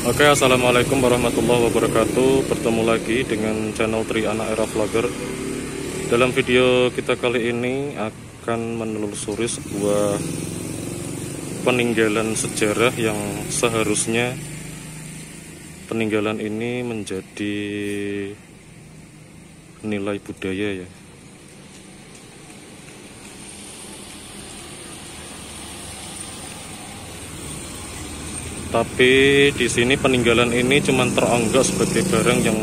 Oke, assalamualaikum warahmatullahi wabarakatuh. Bertemu lagi dengan channel Tri Anak Era Vlogger. Dalam video kita kali ini akan menelusuri sebuah peninggalan sejarah yang seharusnya peninggalan ini menjadi nilai budaya ya. Tapi di sini peninggalan ini cuma teranggap sebagai barang yang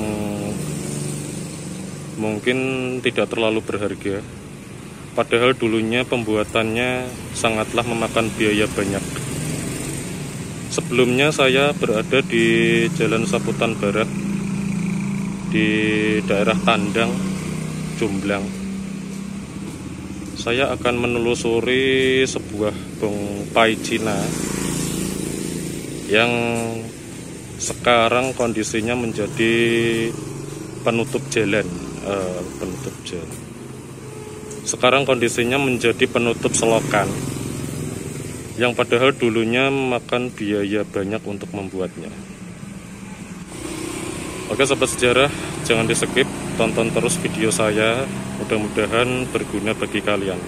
mungkin tidak terlalu berharga. Padahal dulunya pembuatannya sangatlah memakan biaya banyak. Sebelumnya saya berada di Jalan Saputan Barat di daerah Tandang, Jomblang. Saya akan menelusuri sebuah bongpai Cina yang sekarang kondisinya menjadi penutup jalan. Sekarang kondisinya menjadi penutup selokan, yang padahal dulunya memakan biaya banyak untuk membuatnya. Oke sobat sejarah, jangan di skip, tonton terus video saya, mudah-mudahan berguna bagi kalian.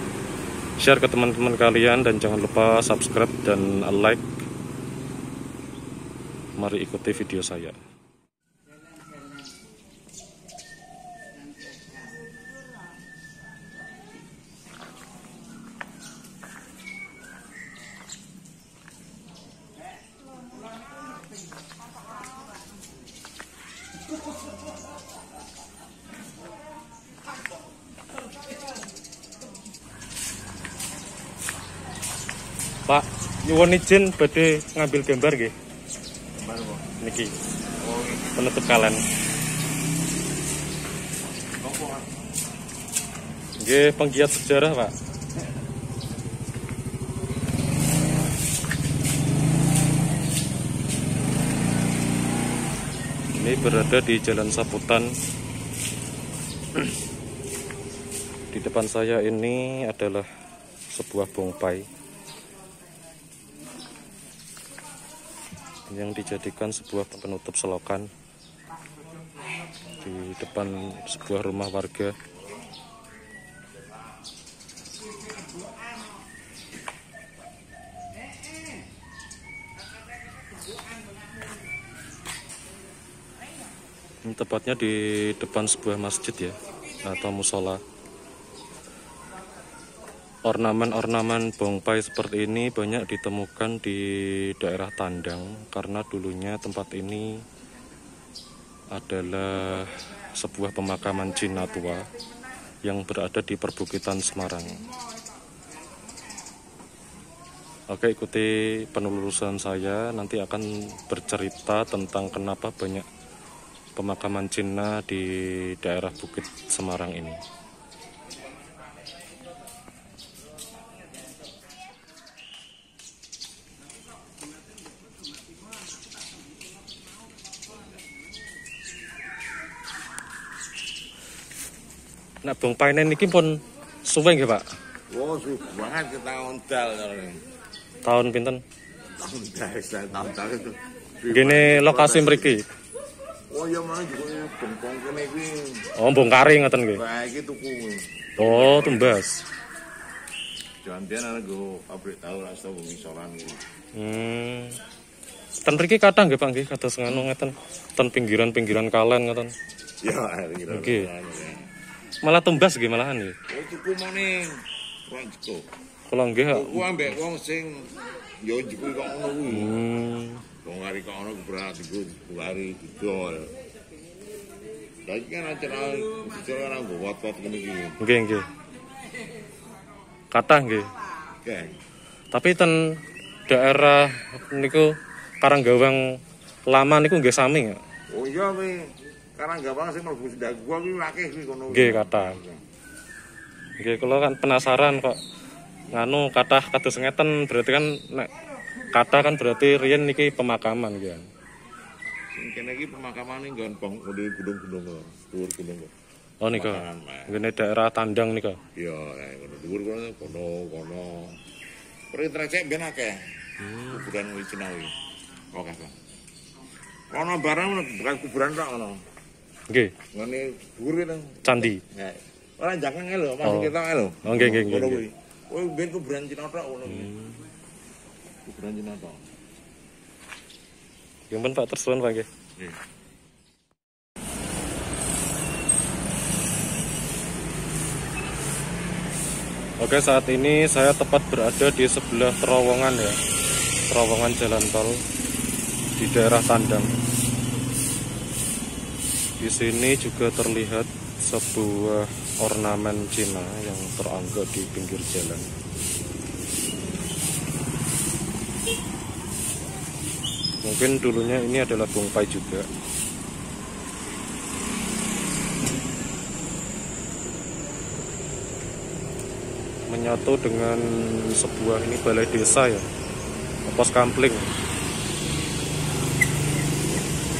Share ke teman-teman kalian dan jangan lupa subscribe dan like. Mari ikuti video saya. Pak, nyuwun izin badhe ngambil gambar nggih. Niki penutup kalen. Nggih, penggiat sejarah, Pak. Ini berada di Jalan Saputan. Di depan saya ini adalah sebuah bongpai yang dijadikan sebuah penutup selokan di depan sebuah rumah warga. Ini tepatnya di depan sebuah masjid ya, atau musola. Ornamen-ornamen bongpai seperti ini banyak ditemukan di daerah Tandang karena dulunya tempat ini adalah sebuah pemakaman Cina tua yang berada di perbukitan Semarang. Oke, ikuti penelusuran saya, nanti akan bercerita tentang kenapa banyak pemakaman Cina di daerah Bukit Semarang ini. Nah, bongpai niki pun suwe nggih, Pak? Oh, suwe banget kita ondal. Tahun pinten? Tahun itu. Gini lokasi mriki. Oh, ya mana juga bongkong kene iki. Oh, bongkari ngoten nggih. Wah, iki tuku. Oh, tumbas. Jantian ana go pabrik tahu rasa wong isoran iki. Ten mriki kathah nggih, Pak nggih, kados nganu ngeten. Ten pinggiran-pinggiran kalen ngoten. Ya, kira. Nggih. Malah tumbas nggih malahan nggih. Oh, tuku maning. Wong jeko. Kula nggih. Tuku ambek wong sing yo jeko kok ngono kuwi. Wong hari kok ono berat iku hari didol. Lagi kan acara orang buat-buat ngene iki. Nggih. Kathah nggih. Oke. Tapi ten daerah niku Karanggawang lama niku nggih sami ya. Oh iya kuwi Karanggawang sing mlebu Daguang kuwi akeh kuwi kono. Nggih kathah. Nggih kula kan penasaran kok nganu kathah kados ngeten, berarti kan nek kathah kan berarti riyen niki pemakaman nggih. Sing kene iki pemakamane nggon gunung-gunung, dhuwur gunung. Oh nika. Ngene daerah Tandang nika. Iya, ngono dhuwur kono. Peri trecek ben akeh. Kuburan wis Cina kuwi. Oke, Pak. Ono barang bekas kuburan tok ono. Nggih, Ngene dhuwur nang candi. ya. Ora jangan lho, masih kita lho. Oh, nggih, nggih, nggih, Ngono nggih. kuwi. Oh, ben kuburan Cina tok ngono kuwi. Kuburan Cina tok. Yang pun Pak tersuwun Pak nggih. Nggih. Oke, saat ini saya tepat berada di sebelah terowongan ya. Terowongan jalan tol di daerah Tandang. Di sini juga terlihat sebuah ornamen Cina yang terangguk di pinggir jalan. Mungkin dulunya ini adalah bongpai juga. Menyatu dengan sebuah ini balai desa ya, pos kampling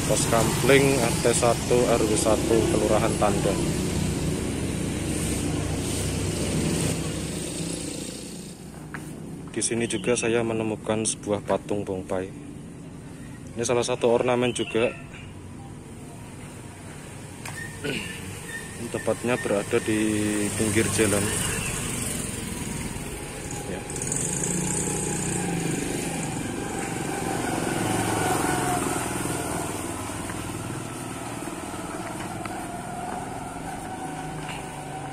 RT 1 RW 1 Kelurahan Tandang. Di sini juga saya menemukan sebuah patung bongpai. Ini salah satu ornamen juga. Tepatnya berada di pinggir jalan. Ya.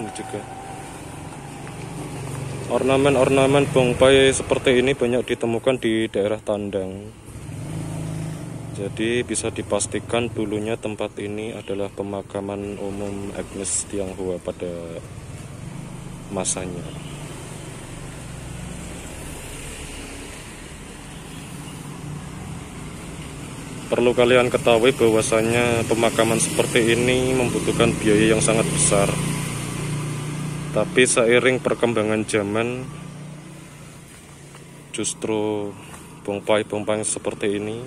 Ini juga ornamen-ornamen bongpai seperti ini banyak ditemukan di daerah Tandang. Jadi bisa dipastikan dulunya tempat ini adalah pemakaman umum Agnes Tionghoa pada masanya. Perlu kalian ketahui bahwasanya pemakaman seperti ini membutuhkan biaya yang sangat besar. Tapi seiring perkembangan zaman, justru bongpai-bongpai seperti ini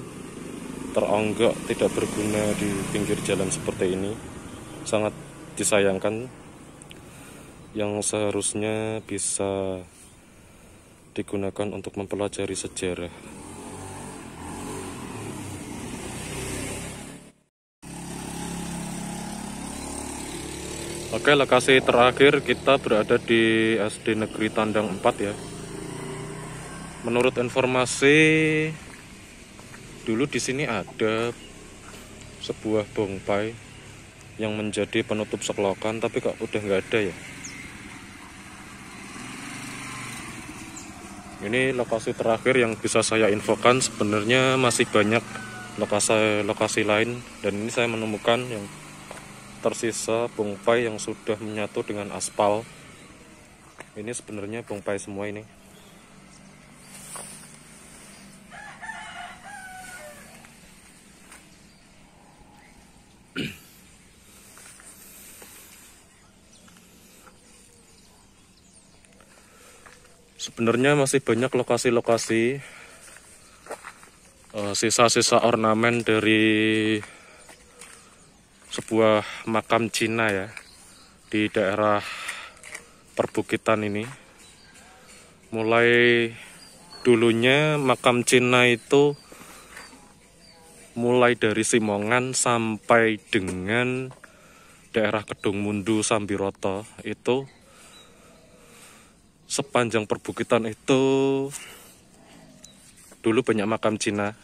terangguk tidak berguna di pinggir jalan seperti ini. Sangat disayangkan, yang seharusnya bisa digunakan untuk mempelajari sejarah. Oke, lokasi terakhir kita berada di SD Negeri Tandang 4 ya. Menurut informasi, dulu di sini ada sebuah bongpai yang menjadi penutup selokan, tapi kok udah nggak ada ya. Ini lokasi terakhir yang bisa saya infokan. Sebenarnya masih banyak lokasi lain, dan ini saya menemukan yang tersisa bongpai yang sudah menyatu dengan aspal. Ini sebenarnya bongpai semua ini. Sebenarnya masih banyak lokasi-lokasi sisa-sisa ornamen dari sebuah makam Cina ya di daerah perbukitan ini. Mulai dulunya makam Cina itu mulai dari Simongan sampai dengan daerah Kedung Mundu Sambiroto, itu sepanjang perbukitan itu dulu banyak makam Cina.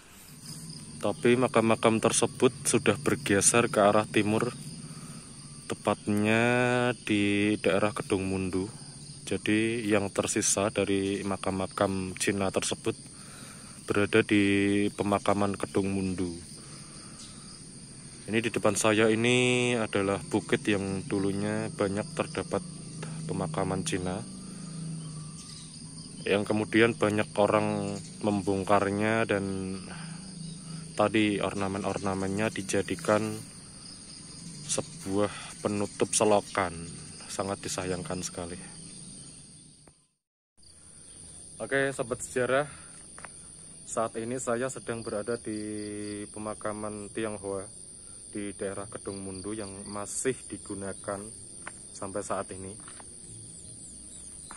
Tapi makam-makam tersebut sudah bergeser ke arah timur, tepatnya di daerah Kedung Mundu. Jadi yang tersisa dari makam-makam Cina tersebut berada di pemakaman Kedung Mundu. Ini di depan saya ini adalah bukit yang dulunya banyak terdapat pemakaman Cina, yang kemudian banyak orang membongkarnya, dan tadi ornamen-ornamennya dijadikan sebuah penutup selokan. Sangat disayangkan sekali. Oke, sobat sejarah, saat ini saya sedang berada di pemakaman Tionghoa di daerah Kedung Mundu yang masih digunakan sampai saat ini.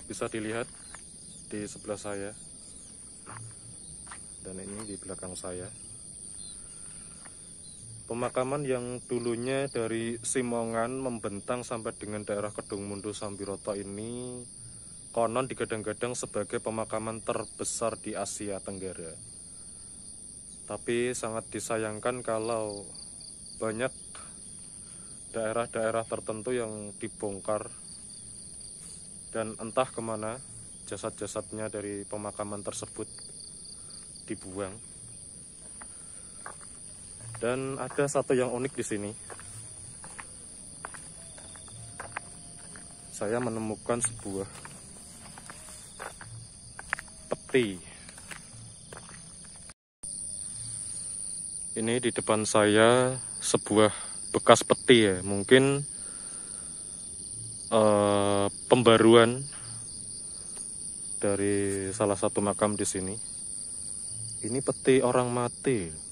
Bisa dilihat di sebelah saya, dan ini di belakang saya. Pemakaman yang dulunya dari Simongan membentang sampai dengan daerah Kedungmundu Sambiroto ini konon digadang-gadang sebagai pemakaman terbesar di Asia Tenggara. Tapi sangat disayangkan kalau banyak daerah-daerah tertentu yang dibongkar dan entah kemana jasad-jasadnya dari pemakaman tersebut dibuang. Dan ada satu yang unik di sini. Saya menemukan sebuah peti. Ini di depan saya sebuah bekas peti ya, mungkin pembaruan dari salah satu makam di sini. Ini peti orang mati.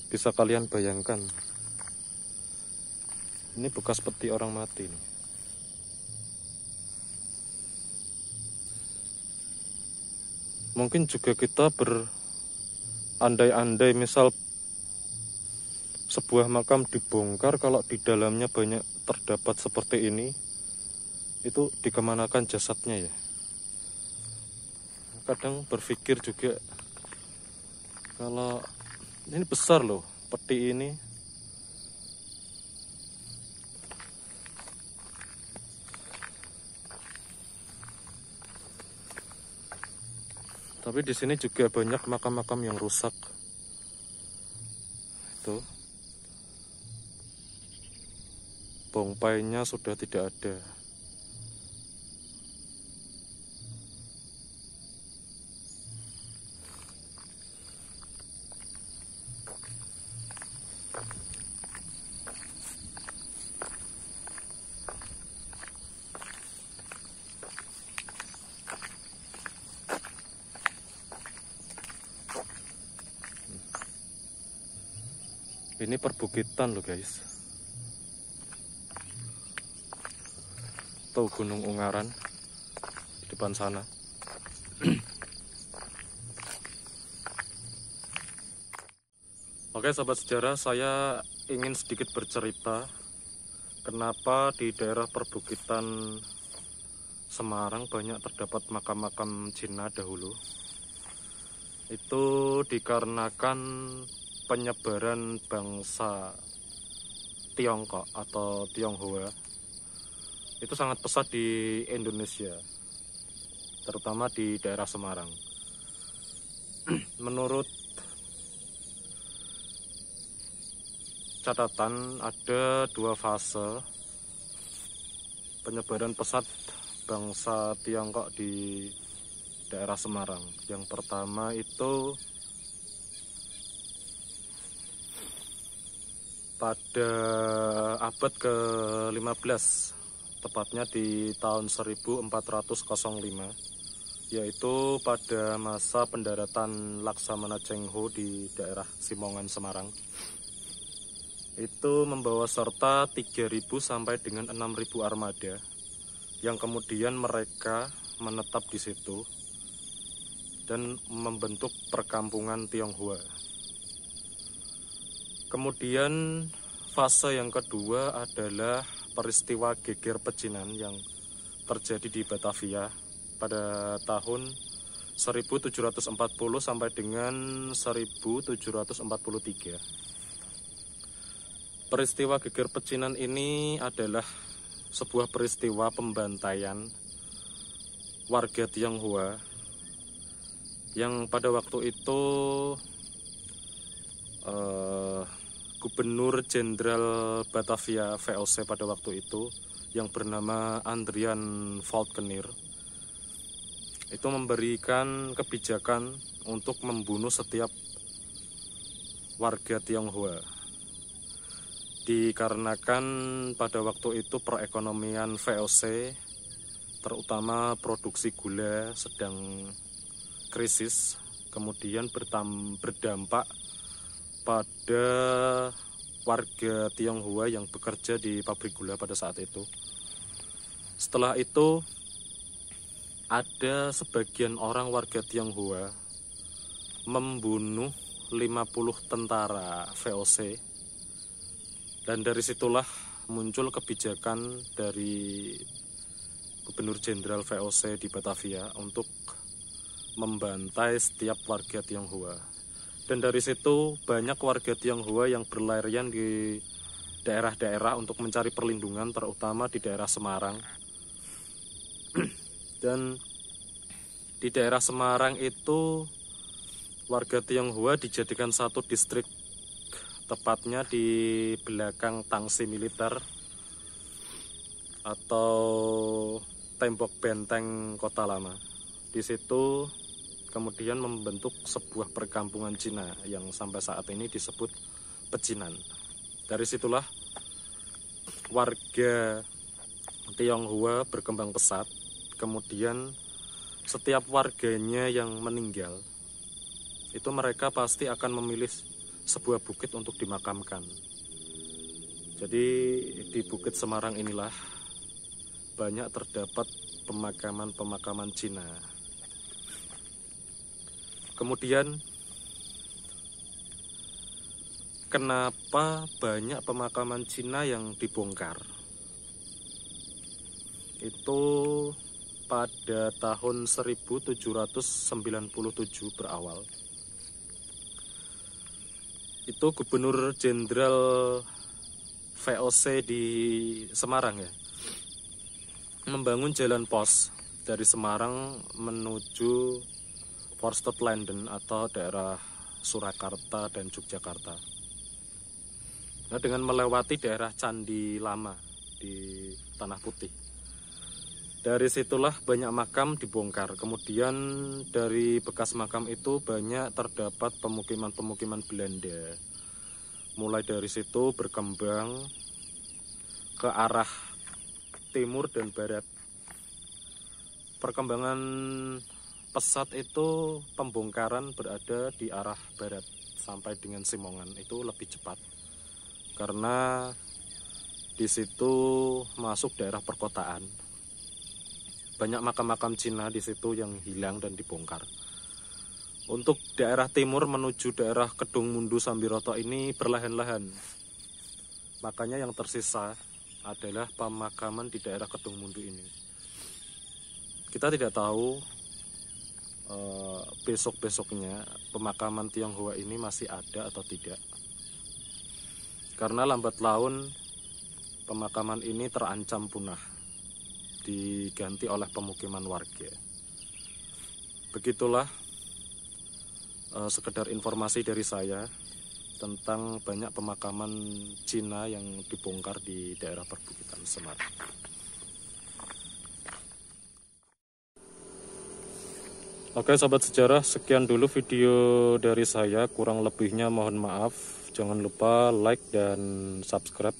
Bisa kalian bayangkan. Ini bekas peti orang mati nih. Mungkin juga kita berandai-andai misal sebuah makam dibongkar, kalau di dalamnya banyak terdapat seperti ini, itu dikemanakan jasadnya ya. Kadang berpikir juga, kalau ini besar loh peti ini. Tapi di sini juga banyak makam-makam yang rusak. Itu bongpainya sudah tidak ada. Ini perbukitan loh guys. Tuh Gunung Ungaran di depan sana. Oke sahabat sejarah, saya ingin sedikit bercerita kenapa di daerah perbukitan Semarang banyak terdapat makam-makam Cina dahulu. Itu dikarenakan penyebaran bangsa Tiongkok atau Tionghoa itu sangat pesat di Indonesia, terutama di daerah Semarang. Menurut catatan ada 2 fase penyebaran pesat bangsa Tiongkok di daerah Semarang. Yang pertama itu pada abad ke-15, tepatnya di tahun 1405, yaitu pada masa pendaratan Laksamana Cheng Ho di daerah Simongan, Semarang. Itu membawa serta 3.000 sampai dengan 6.000 armada, yang kemudian mereka menetap di situ dan membentuk perkampungan Tionghoa. Kemudian fase yang kedua adalah peristiwa geger pecinan yang terjadi di Batavia pada tahun 1740 sampai dengan 1743. Peristiwa geger pecinan ini adalah sebuah peristiwa pembantaian warga Tionghoa yang pada waktu itu Gubernur Jenderal Batavia VOC pada waktu itu yang bernama Adrian Falkenir itu memberikan kebijakan untuk membunuh setiap warga Tionghoa, dikarenakan pada waktu itu perekonomian VOC terutama produksi gula sedang krisis, kemudian berdampak pada warga Tionghoa yang bekerja di pabrik gula pada saat itu. Setelah itu ada sebagian orang warga Tionghoa membunuh 50 tentara VOC Dan dari situlah muncul kebijakan dari Gubernur Jenderal VOC di Batavia untuk membantai setiap warga Tionghoa. Dan dari situ banyak warga Tionghoa yang berlarian di daerah-daerah untuk mencari perlindungan, terutama di daerah Semarang. Dan di daerah Semarang itu warga Tionghoa dijadikan satu distrik, tepatnya di belakang tangsi militer atau tembok benteng Kota Lama. Di situ kemudian membentuk sebuah perkampungan Cina yang sampai saat ini disebut Pecinan. Dari situlah warga Tionghoa berkembang pesat. Kemudian setiap warganya yang meninggal itu mereka pasti akan memilih sebuah bukit untuk dimakamkan. Jadi di Bukit Semarang inilah banyak terdapat pemakaman-pemakaman Cina. Kemudian kenapa banyak pemakaman Cina yang dibongkar? Itu pada tahun 1797 berawal. Itu Gubernur Jenderal VOC di Semarang ya, membangun jalan pos dari Semarang menuju Forstedt-Landen atau daerah Surakarta dan Yogyakarta. Nah, dengan melewati daerah Candi Lama di Tanah Putih. Dari situlah banyak makam dibongkar. Kemudian dari bekas makam itu banyak terdapat pemukiman-pemukiman Belanda. Mulai dari situ berkembang ke arah timur dan barat. Perkembangan pesat itu pembongkaran berada di arah barat sampai dengan Simongan itu lebih cepat. Karena di situ masuk daerah perkotaan. Banyak makam-makam Cina di situ yang hilang dan dibongkar. Untuk daerah timur menuju daerah Kedung Mundu Sambiroto ini perlahan-lahan. Makanya yang tersisa adalah pemakaman di daerah Kedung Mundu ini. Kita tidak tahu besok-besoknya pemakaman Tionghoa ini masih ada atau tidak. Karena lambat laun pemakaman ini terancam punah, diganti oleh pemukiman warga. Begitulah sekedar informasi dari saya tentang banyak pemakaman Cina yang dibongkar di daerah perbukitan Semarang. Oke sobat sejarah, sekian dulu video dari saya, kurang lebihnya mohon maaf. Jangan lupa like dan subscribe.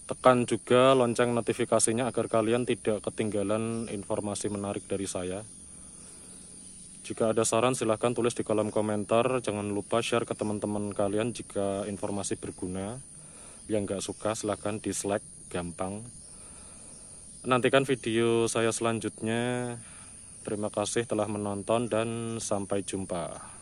Tekan juga lonceng notifikasinya agar kalian tidak ketinggalan informasi menarik dari saya. Jika ada saran silahkan tulis di kolom komentar. Jangan lupa share ke teman-teman kalian jika informasi berguna. Yang nggak suka silahkan dislike, gampang. Nantikan video saya selanjutnya. Terima kasih telah menonton dan sampai jumpa.